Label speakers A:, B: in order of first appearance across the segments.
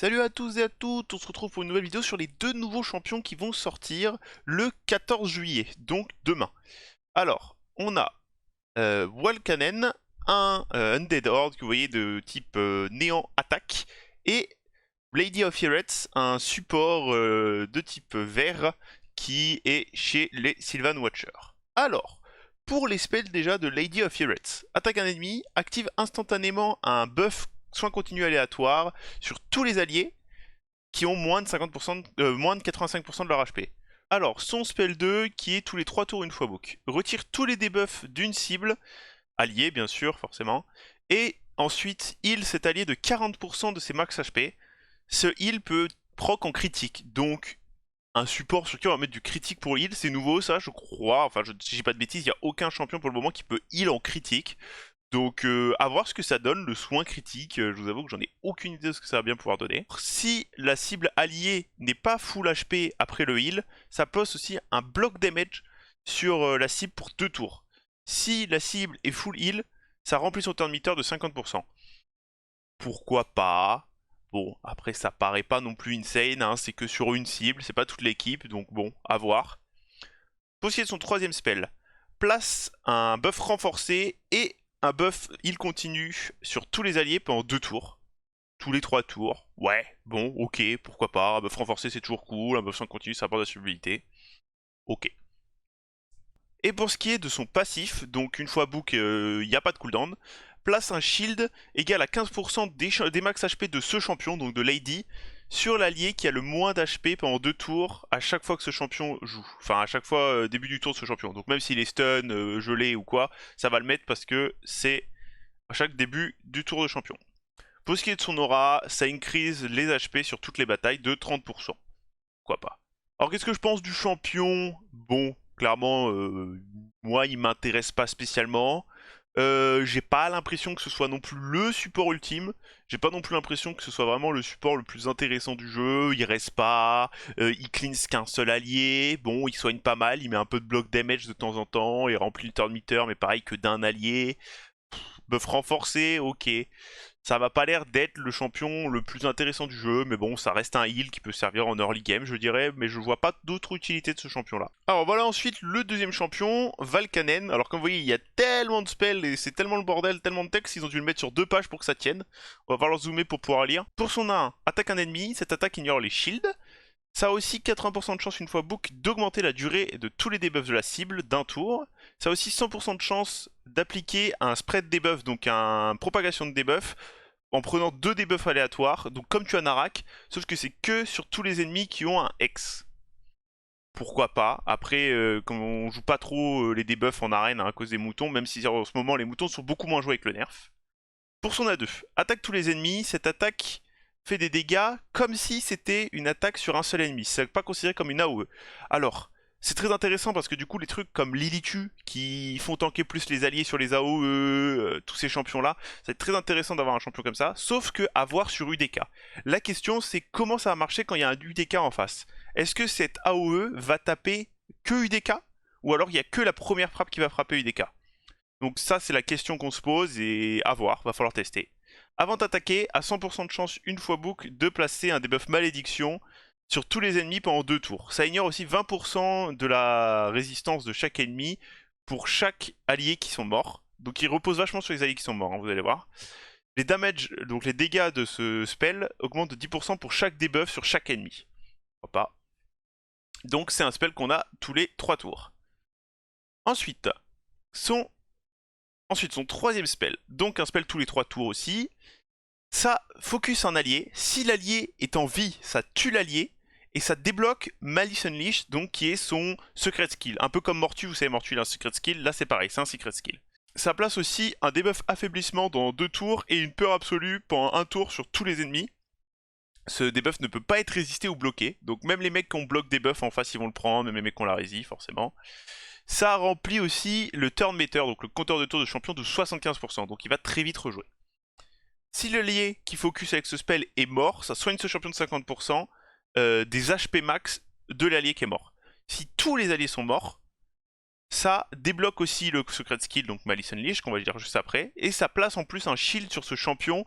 A: Salut à tous et à toutes, on se retrouve pour une nouvelle vidéo sur les deux nouveaux champions qui vont sortir le 14 juillet, donc demain. Alors, on a Walkanen, un Undead Horde que vous voyez de type néant attaque, et Lady of Hearts, un support de type vert qui est chez les Sylvan Watchers. Alors, pour les spells déjà de Lady of Hearts, attaque un ennemi, active instantanément un buff soin continu aléatoire sur tous les alliés qui ont moins de 50%, moins de 85% de leur HP. Alors, son spell 2, qui est tous les 3 tours une fois book, retire tous les debuffs d'une cible, alliée bien sûr, forcément, et ensuite heal cet allié de 40% de ses max HP. Ce heal peut proc en critique, donc un support sur qui on va mettre du critique pour heal, c'est nouveau ça je crois, enfin si j'ai pas de bêtises, il n'y a aucun champion pour le moment qui peut heal en critique. Donc à voir ce que ça donne, le soin critique, je vous avoue que j'en ai aucune idée de ce que ça va bien pouvoir donner. Si la cible alliée n'est pas full HP après le heal, ça pose aussi un block damage sur la cible pour 2 tours. Si la cible est full heal, ça remplit son turn meter de 50%. Pourquoi pas? Bon, après ça paraît pas non plus insane, hein, c'est que sur une cible, c'est pas toute l'équipe, donc bon, à voir. Pour ce qui est de son troisième spell, place un buff renforcé et un buff heal continu sur tous les alliés pendant 2 tours. Tous les 3 tours. Ouais, bon, ok, pourquoi pas. Un buff renforcé c'est toujours cool, un buff sans continu ça apporte de la stabilité. Ok. Et pour ce qui est de son passif, donc une fois book, il n'y a pas de cooldown, place un shield égal à 15% des max HP de ce champion, donc de Lady, sur l'allié qui a le moins d'HP pendant 2 tours à chaque fois que ce champion joue. Enfin, à chaque fois début du tour de ce champion. Donc même s'il est stun, gelé ou quoi, ça va le mettre parce que c'est à chaque début du tour de champion. Pour ce qui est de son aura, ça increase les HP sur toutes les batailles de 30%. Pourquoi pas. Alors qu'est-ce que je pense du champion? Bon, clairement, moi il m'intéresse pas spécialement. J'ai pas l'impression que ce soit non plus le support ultime. J'ai pas non plus l'impression que ce soit vraiment le support le plus intéressant du jeu. Il reste pas, il cleanse qu'un seul allié. Bon, il soigne pas mal, il met un peu de block damage de temps en temps, il remplit le turn meter, mais pareil que d'un allié. Buff renforcé, ok. Ça m'a pas l'air d'être le champion le plus intéressant du jeu, mais bon, ça reste un heal qui peut servir en early game, je dirais, mais je vois pas d'autre utilité de ce champion-là. Alors voilà ensuite le deuxième champion, Valkanen. Alors comme vous voyez, il y a tellement de spells et c'est tellement le bordel, tellement de texte, ils ont dû le mettre sur 2 pages pour que ça tienne. On va falloir zoomer pour pouvoir lire. Pour son 1, attaque un ennemi, cette attaque ignore les shields. Ça a aussi 80% de chance une fois book d'augmenter la durée de tous les debuffs de la cible d'un tour. Ça a aussi 100% de chance d'appliquer un spread debuff, donc un propagation de debuff, en prenant 2 debuffs aléatoires, donc comme tu as Narak, sauf que c'est que sur tous les ennemis qui ont un X. Pourquoi pas? Après, comme on joue pas trop les debuffs en arène hein, à cause des moutons, même si en ce moment les moutons sont beaucoup moins joués avec le nerf. Pour son A2, attaque tous les ennemis, cette attaque fait des dégâts comme si c'était une attaque sur un seul ennemi, c'est pas considéré comme une AOE. Alors, c'est très intéressant parce que du coup les trucs comme Lilitu qui font tanker plus les alliés sur les AOE, tous ces champions là, c'est très intéressant d'avoir un champion comme ça, sauf que à voir sur UDK. La question c'est comment ça va marcher quand il y a un UDK en face. Est-ce que cette AOE va taper que UDK ou alors il y a que la première frappe qui va frapper UDK? Donc ça, c'est la question qu'on se pose et à voir, va falloir tester. Avant d'attaquer, à 100% de chance une fois book de placer un debuff malédiction sur tous les ennemis pendant 2 tours. Ça ignore aussi 20% de la résistance de chaque ennemi pour chaque allié qui sont morts. Donc il repose vachement sur les alliés qui sont morts, hein, vous allez voir. Les damage, donc les dégâts de ce spell augmentent de 10% pour chaque debuff sur chaque ennemi. Pourquoi pas. Donc c'est un spell qu'on a tous les 3 tours. Ensuite, son Ensuite, son troisième spell, donc un spell tous les 3 tours aussi. Ça focus un allié. Si l'allié est en vie, ça tue l'allié. Et ça débloque Malice Unleashed, donc qui est son secret skill. Un peu comme Mortu, vous savez, Mortu il a un secret skill. Là, c'est pareil, c'est un secret skill. Ça place aussi un debuff affaiblissement dans 2 tours et une peur absolue pendant un tour sur tous les ennemis. Ce debuff ne peut pas être résisté ou bloqué. Donc même les mecs qui ont bloqué des buffs en face, ils vont le prendre. Même les mecs qui ont la résist, forcément. Ça remplit aussi le turn meter, donc le compteur de tour de champion de 75%, donc il va très vite rejouer. Si le lié qui focus avec ce spell est mort, ça soigne ce champion de 50% des HP max de l'allié qui est mort. Si tous les alliés sont morts, ça débloque aussi le secret skill, donc Malice Unleashed, qu'on va dire juste après, et ça place en plus un shield sur ce champion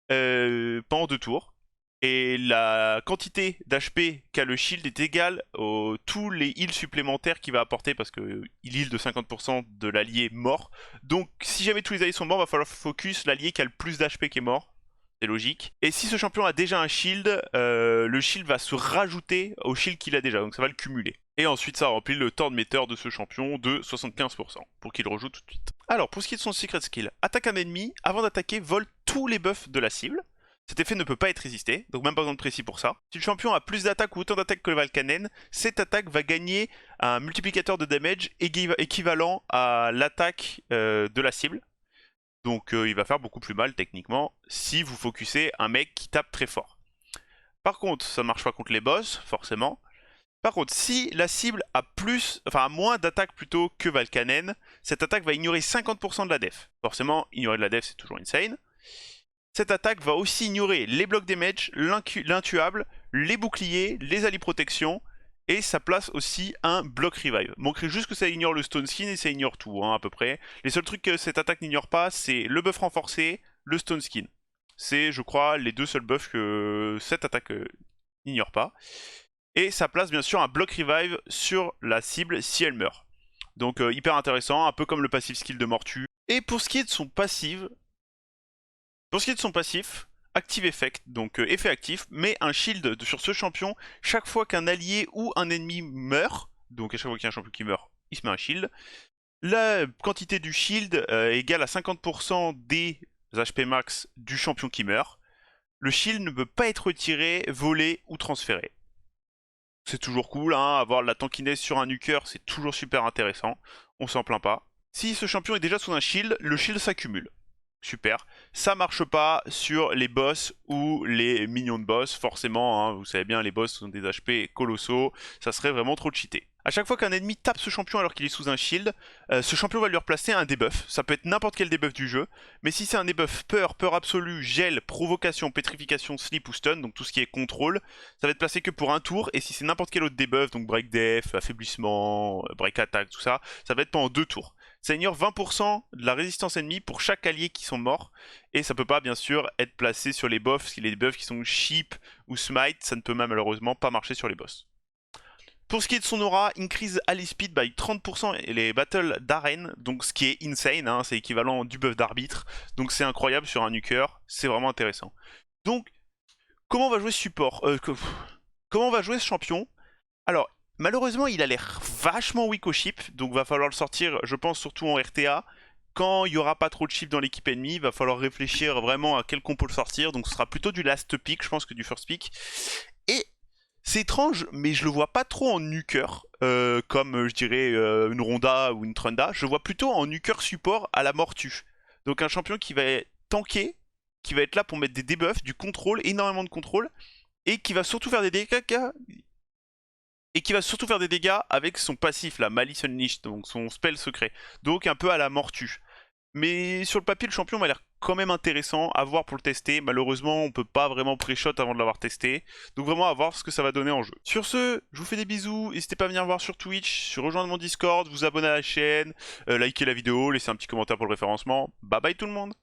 A: pendant 2 tours. Et la quantité d'HP qu'a le shield est égale aux tous les heals supplémentaires qu'il va apporter parce que il heal de 50% de l'allié mort. Donc si jamais tous les alliés sont morts, va falloir focus l'allié qui a le plus d'HP qui est mort. C'est logique. Et si ce champion a déjà un shield, le shield va se rajouter au shield qu'il a déjà, donc ça va le cumuler. Et ensuite ça remplit le temps de meter de ce champion de 75% pour qu'il le rejoue tout de suite. Alors pour ce qui est de son secret skill, attaque un ennemi, avant d'attaquer, vole tous les buffs de la cible. Cet effet ne peut pas être résisté, donc même pas besoin de précis pour ça. Si le champion a plus d'attaque ou autant d'attaque que le Valkanen, cette attaque va gagner un multiplicateur de damage équivalent à l'attaque de la cible. Donc il va faire beaucoup plus mal techniquement si vous focussez un mec qui tape très fort. Par contre, ça ne marche pas contre les boss, forcément. Par contre, si la cible a a moins d'attaque plutôt que Valkanen, cette attaque va ignorer 50% de la def. Forcément, ignorer de la def, c'est toujours insane. Cette attaque va aussi ignorer les blocs damage, l'intuable, les boucliers, les alliés protection, et ça place aussi un bloc revive. Manquerait juste que ça ignore le stone skin et ça ignore tout, hein, à peu près. Les seuls trucs que cette attaque n'ignore pas, c'est le buff renforcé, le stone skin. C'est, je crois, les deux seuls buffs que cette attaque n'ignore pas. Et ça place bien sûr un bloc revive sur la cible si elle meurt. Donc hyper intéressant, un peu comme le passif skill de Mortu. Et pour ce qui est de son passif, active effect, donc effet actif, met un shield sur ce champion chaque fois qu'un allié ou un ennemi meurt. Donc à chaque fois qu'il y a un champion qui meurt, il se met un shield. La quantité du shield est égale à 50% des HP max du champion qui meurt. Le shield ne peut pas être retiré, volé ou transféré. C'est toujours cool, hein, avoir la tankiness sur un nuker, c'est toujours super intéressant. On s'en plaint pas. Si ce champion est déjà sous un shield, le shield s'accumule. Super. Ça marche pas sur les boss ou les minions de boss, forcément, hein, vous savez bien, les boss sont des HP colossaux, ça serait vraiment trop cheaté. À chaque fois qu'un ennemi tape ce champion alors qu'il est sous un shield, ce champion va lui replacer un debuff. Ça peut être n'importe quel debuff du jeu, mais si c'est un debuff peur, peur absolue, gel, provocation, pétrification, sleep ou stun, donc tout ce qui est contrôle, ça va être placé que pour un tour, et si c'est n'importe quel autre debuff, donc break def, affaiblissement, break attack, tout ça, ça va être pendant 2 tours. Ça ignore 20% de la résistance ennemie pour chaque allié qui sont morts. Et ça peut pas bien sûr être placé sur les buffs, parce qu'il y a des buffs qui sont cheap ou smite, ça ne peut malheureusement pas marcher sur les boss. Pour ce qui est de son aura, increase ally speed by 30% et les battles d'arène, donc ce qui est insane, hein, c'est équivalent du buff d'arbitre, donc c'est incroyable sur un nuker, c'est vraiment intéressant. Donc, comment on va jouer ce support comment on va jouer ce champion? Alors, malheureusement, il a l'air vachement weak au chip, donc va falloir le sortir, je pense, surtout en RTA. Quand il n'y aura pas trop de chip dans l'équipe ennemie, il va falloir réfléchir vraiment à quel compo le sortir, donc ce sera plutôt du last pick, je pense, que du first pick. Et c'est étrange, mais je le vois pas trop en nuker, comme je dirais une Ronda ou une Trunda. Je le vois plutôt en nuker support à la Mortu. Donc un champion qui va tanker, qui va être là pour mettre des debuffs, du contrôle, énormément de contrôle, et qui va surtout faire des dégâts avec son passif, la Malice Unleashed, donc son spell secret. Donc un peu à la Mortu. Mais sur le papier, le champion m'a l'air quand même intéressant à voir pour le tester. Malheureusement, on peut pas vraiment pré-shot avant de l'avoir testé. Donc vraiment à voir ce que ça va donner en jeu. Sur ce, je vous fais des bisous. N'hésitez pas à venir voir sur Twitch, rejoindre mon Discord, vous abonner à la chaîne, liker la vidéo, laisser un petit commentaire pour le référencement. Bye bye tout le monde!